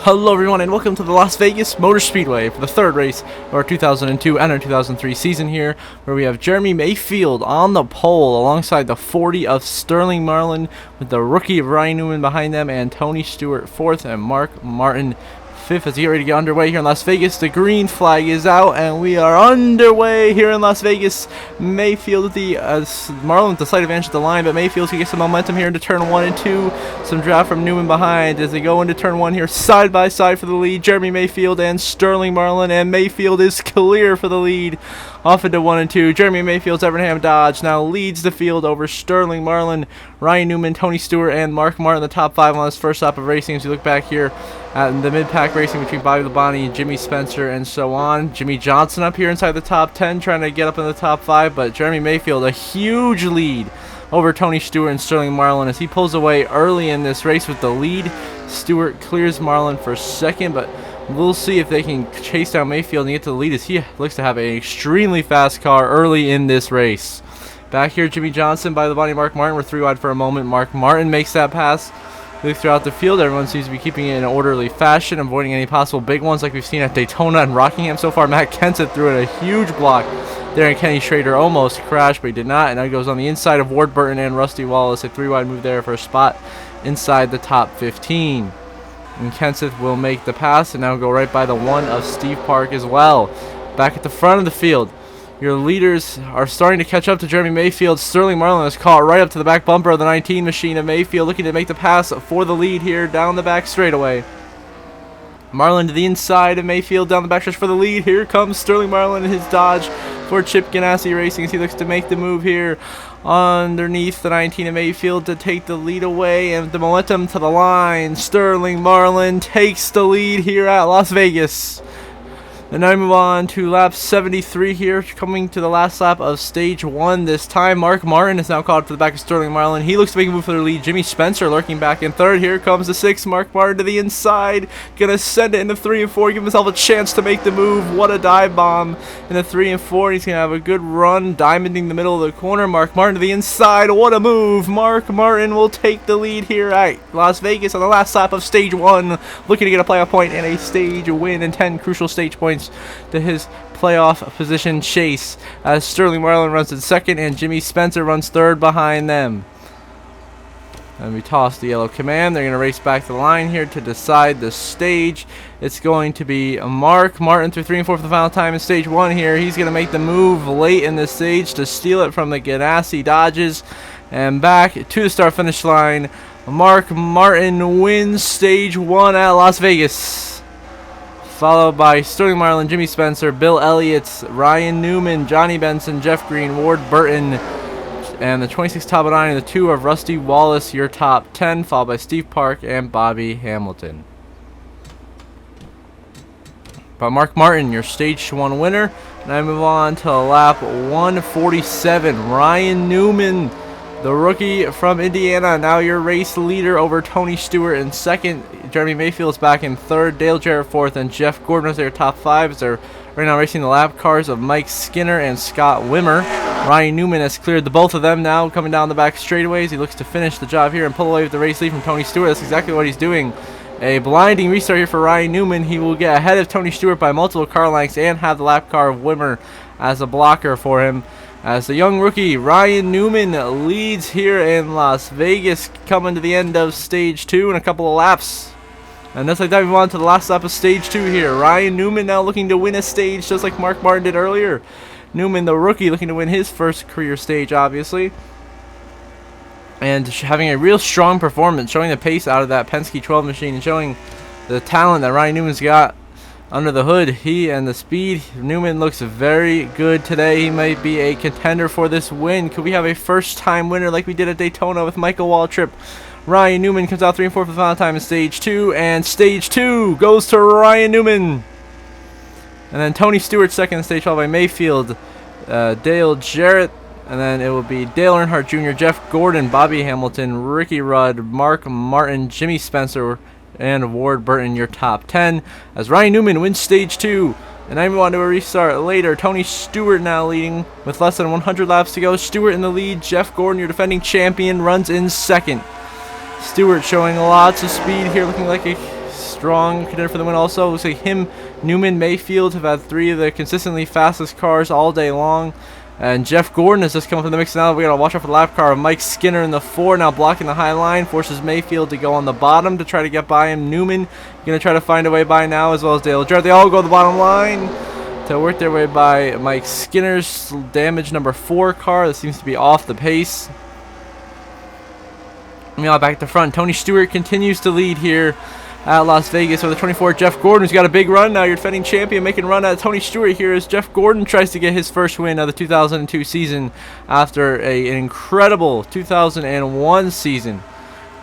Hello everyone and welcome to the Las Vegas Motor Speedway for the third race of our 2002 and our 2003 season here, where we have Jeremy Mayfield on the pole alongside the 40 of Sterling Marlin, with the rookie of Ryan Newman behind them, and Tony Stewart fourth and Mark Martin fifth as we get ready to get underway here in Las Vegas. The green flag is out and we are underway here in Las Vegas. Mayfield with the Marlin with the slight advantage at the line, but Mayfield's gonna get some momentum here into turn 1 and 2. Some draft from Newman behind as they go into turn 1 here, side by side for the lead. Jeremy Mayfield and Sterling Marlin, and Mayfield is clear for the lead off into 1 and 2. Jeremy Mayfield's Evernham Dodge now leads the field over Sterling Marlin, Ryan Newman, Tony Stewart, and Mark Martin, the top 5 on this first lap of racing. As you look back here at the mid-pack racing between Bobby Labonte, Jimmy Spencer, and so on. Jimmy Johnson up here inside the top 10, trying to get up in the top 5, but Jeremy Mayfield a huge lead over Tony Stewart and Sterling Marlin as he pulls away early in this race with the lead. Stewart clears Marlin for second, but we'll see if they can chase down Mayfield and get to the lead, as he looks to have an extremely fast car early in this race. Back here, Jimmy Johnson by Labonte, Mark Martin. We're 3 wide for a moment. Mark Martin makes that pass. Look throughout the field, everyone seems to be keeping it in an orderly fashion, avoiding any possible big ones like we've seen at Daytona and Rockingham so far. Matt Kenseth threw in a huge block there, and Kenny Schrader almost crashed, but he did not. And now he goes on the inside of Ward Burton and Rusty Wallace. A 3-wide move there for a spot inside the top 15. And Kenseth will make the pass and now go right by the 1 of Steve Park as well. Back at the front of the field, your leaders are starting to catch up to Jeremy Mayfield. Sterling Marlin is caught right up to the back bumper of the 19 machine of Mayfield, looking to make the pass for the lead here down the back straightaway. Marlin to the inside of Mayfield down the backstretch for the lead. Here comes Sterling Marlin in his Dodge for Chip Ganassi Racing as he looks to make the move here underneath the 19 of Mayfield to take the lead away, and the momentum to the line. Sterling Marlin takes the lead here at Las Vegas. And now we move on to lap 73 here, coming to the last lap of stage 1 this time. Mark Martin is now caught for the back of Sterling Marlin. He looks to make a move for the lead. Jimmy Spencer lurking back in third. Here comes the 6. Mark Martin to the inside. Gonna send it into 3 and 4. Give himself a chance to make the move. What a dive bomb in the 3 and 4. He's gonna have a good run, diamonding the middle of the corner. Mark Martin to the inside. What a move. Mark Martin will take the lead here at Las Vegas on the last lap of stage 1. Looking to get a playoff point and a stage win and 10 crucial stage points to his playoff position chase, as Sterling Marlin runs in second and Jimmy Spencer runs third behind them. And we toss the yellow command. They're going to race back to the line here to decide the stage. It's going to be Mark Martin through 3 and 4 for the final time in stage 1 here. He's going to make the move late in the stage to steal it from the Ganassi Dodges. And back to the start finish line, Mark Martin wins stage 1 at Las Vegas, followed by Sterling Marlin, Jimmy Spencer, Bill Elliott, Ryan Newman, Johnny Benson, Jeff Green, Ward Burton, and the 26 top 9 and the 2 of Rusty Wallace, your top 10, followed by Steve Park and Bobby Hamilton. By Mark Martin, your stage 1 winner. Now I move on to lap 147. Ryan Newman, the rookie from Indiana, now your race leader over Tony Stewart in second. Jeremy Mayfield's back in third. Dale Jarrett fourth, and Jeff Gordon was their top 5 as they're right now racing the lap cars of Mike Skinner and Scott Wimmer. Ryan Newman has cleared the both of them now, coming down the back straightaways. He looks to finish the job here and pull away with the race lead from Tony Stewart. That's exactly what he's doing. A blinding restart here for Ryan Newman. He will get ahead of Tony Stewart by multiple car lengths and have the lap car of Wimmer as a blocker for him, as the young rookie Ryan Newman leads here in Las Vegas, coming to the end of stage 2 in a couple of laps. And just like that, we move on to the last lap of stage 2 here. Ryan Newman now looking to win a stage just like Mark Martin did earlier. Newman, the rookie, looking to win his first career stage, obviously, and having a real strong performance, showing the pace out of that Penske 12 machine and showing the talent that Ryan Newman's got under the hood. He and the speed. Newman looks very good today. He might be a contender for this win. Could we have a first-time winner like we did at Daytona with Michael Waltrip? Ryan Newman comes out 3 and 4 for the final time in stage 2, and stage 2 goes to Ryan Newman. And then Tony Stewart second in stage 12 by Mayfield, Dale Jarrett, and then it will be Dale Earnhardt Jr., Jeff Gordon, Bobby Hamilton, Ricky Rudd, Mark Martin, Jimmy Spencer, and Ward Burton, your top 10, as Ryan Newman wins stage 2. And I move on to a restart later. Tony Stewart now leading with less than 100 laps to go. Stewart in the lead. Jeff Gordon, your defending champion, runs in second. Stewart showing lots of speed here, looking like a strong contender for the win also. Looks like him, Newman, Mayfield have had 3 of the consistently fastest cars all day long. And Jeff Gordon has just come from the mix now. We gotta watch out for the lap car. Mike Skinner in the 4 now blocking the high line. Forces Mayfield to go on the bottom to try to get by him. Newman gonna try to find a way by now, as well as Dale Jarrett. They all go to the bottom line to work their way by Mike Skinner's damaged number 4 car that seems to be off the pace. Meanwhile, back at the front, Tony Stewart continues to lead here at Las Vegas with the 24. Jeff Gordon, who's got a big run now. Your defending champion making a run at Tony Stewart here as Jeff Gordon tries to get his first win of the 2002 season after an incredible 2001 season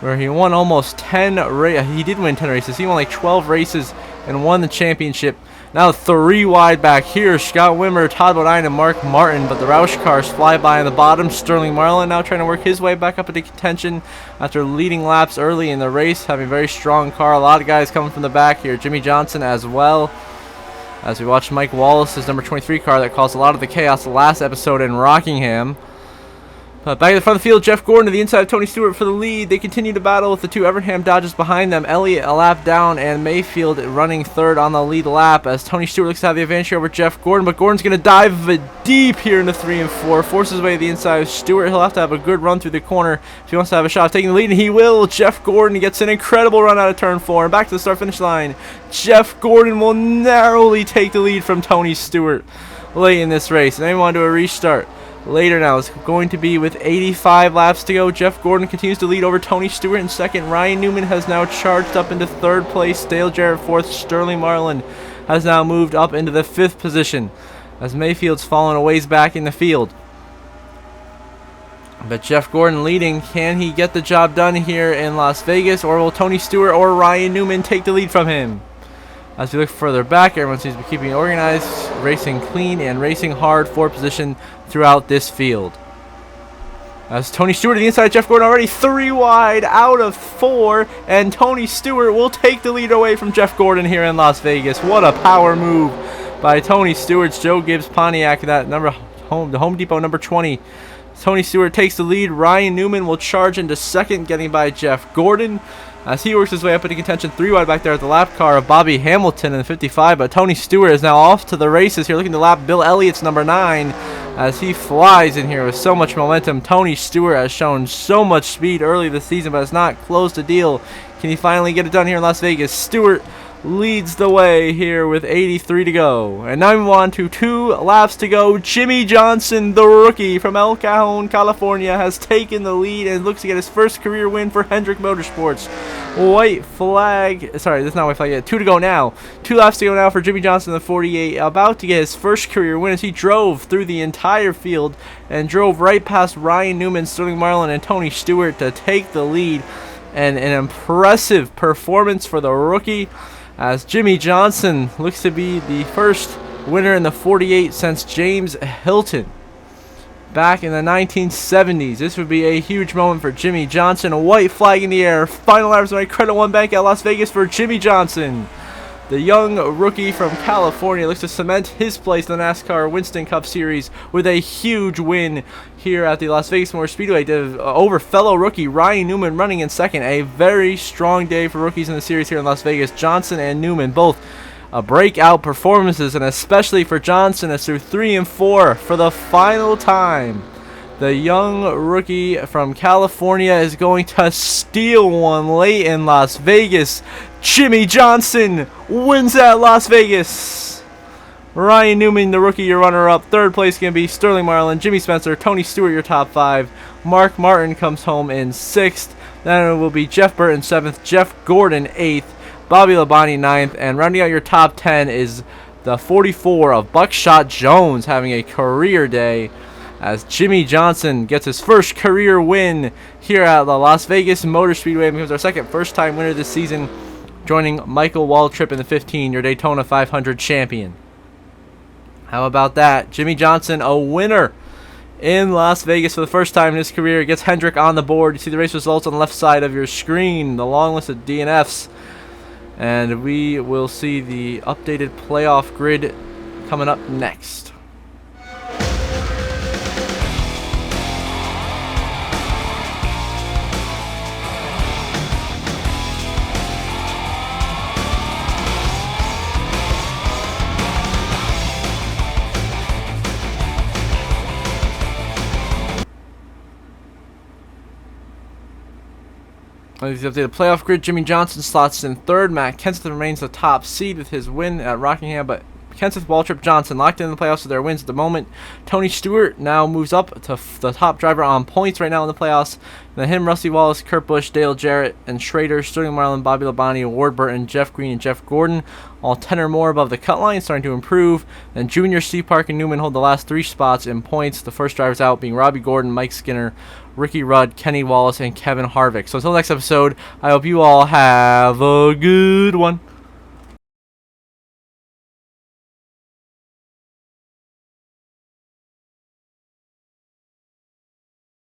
where he won almost 10 races. He did win 10 races. He won like 12 races and won the championship. Now 3 wide back here. Scott Wimmer, Todd Bodine, and Mark Martin. But the Roush cars fly by on the bottom. Sterling Marlin now trying to work his way back up into contention after leading laps early in the race. Having a very strong car. A lot of guys coming from the back here. Jimmy Johnson as well. As we watch Mike Wallace's number 23 car that caused a lot of the chaos the last episode in Rockingham. Back at the front of the field, Jeff Gordon to the inside of Tony Stewart for the lead. They continue to battle with the 2 Evernham Dodges behind them. Elliott a lap down and Mayfield running 3rd on the lead lap as Tony Stewart looks to have the advantage here over Jeff Gordon. But Gordon's going to dive deep here into 3 and 4. Forces his way to the inside of Stewart. He'll have to have a good run through the corner if he wants to have a shot of taking the lead, and he will. Jeff Gordon gets an incredible run out of turn 4. And back to the start-finish line. Jeff Gordon will narrowly take the lead from Tony Stewart late in this race. And they want to do a restart later now. It's going to be with 85 laps to go. Jeff Gordon continues to lead over Tony Stewart in 2nd. Ryan Newman has now charged up into 3rd place. Dale Jarrett 4th. Sterling Marlin has now moved up into the 5th position as Mayfield's fallen a ways back in the field. But Jeff Gordon leading. Can he get the job done here in Las Vegas, or will Tony Stewart or Ryan Newman take the lead from him? As we look further back, everyone seems to be keeping organized, racing clean, and racing hard for position throughout this field. As Tony Stewart to the inside, Jeff Gordon already 3 wide out of 4, and Tony Stewart will take the lead away from Jeff Gordon here in Las Vegas. What a power move by Tony Stewart's Joe Gibbs Pontiac, that the Home Depot number 20. Tony Stewart takes the lead. Ryan Newman will charge into 2nd, getting by Jeff Gordon as he works his way up into contention. 3 wide back there at the lap car of Bobby Hamilton in the 55. But Tony Stewart is now off to the races here, looking to lap Bill Elliott's number 9 as he flies in here with so much momentum. Tony Stewart has shown so much speed early this season, but has not closed the deal. Can he finally get it done here in Las Vegas? Stewart leads the way here with 83 to go. And now we move on to 2 laps to go. Jimmy Johnson, the rookie from El Cajon, California, has taken the lead and looks to get his first career win for Hendrick Motorsports. White flag. Sorry, that's not white flag yet. 2 to go now. 2 laps to go now for Jimmy Johnson, the 48, about to get his first career win as he drove through the entire field and drove right past Ryan Newman, Sterling Marlin, and Tony Stewart to take the lead. And an impressive performance for the rookie, as Jimmy Johnson looks to be the first winner in the 48 since James Hilton back in the 1970s. This would be a huge moment for Jimmy Johnson. A white flag in the air. Final laps of Credit One Bank at Las Vegas for Jimmy Johnson. The young rookie from California looks to cement his place in the NASCAR Winston Cup Series with a huge win here at the Las Vegas Motor Speedway over fellow rookie Ryan Newman running in 2nd. A very strong day for rookies in the series here in Las Vegas. Johnson and Newman both breakout performances, and especially for Johnson as through 3 and 4 for the final time. The young rookie from California is going to steal one late in Las Vegas. Jimmy Johnson wins at Las Vegas. Ryan Newman, the rookie, your runner-up. 3rd place going to be Sterling Marlin, Jimmy Spencer, Tony Stewart, your top 5. Mark Martin comes home in 6th. Then it will be Jeff Burton 7th, Jeff Gordon 8th, Bobby Labonte 9th, and rounding out your top 10 is the 44 of Buckshot Jones having a career day, as Jimmy Johnson gets his first career win here at the Las Vegas Motor Speedway and becomes our first-time winner this season, joining Michael Waltrip in the 15, your Daytona 500 champion. How about that? Jimmy Johnson, a winner in Las Vegas for the first time in his career, gets Hendrick on the board. You see the race results on the left side of your screen, the long list of DNFs. And we will see the updated playoff grid coming up next. On the updated playoff grid, Jimmy Johnson slots in third. Matt Kenseth remains the top seed with his win at Rockingham, but Kenseth, Waltrip, Johnson locked in the playoffs with their wins at the moment. Tony Stewart now moves up to the top driver on points right now in the playoffs. And then him, Rusty Wallace, Kurt Busch, Dale Jarrett, and Schrader, Sterling Marlin, Bobby Labonte, Ward Burton, Jeff Green, and Jeff Gordon, all 10 or more above the cut line, starting to improve. And Junior, Steve Park, and Newman hold the last 3 spots in points. The first drivers out being Robbie Gordon, Mike Skinner, Ricky Rudd, Kenny Wallace, and Kevin Harvick. So until next episode, I hope you all have a good one.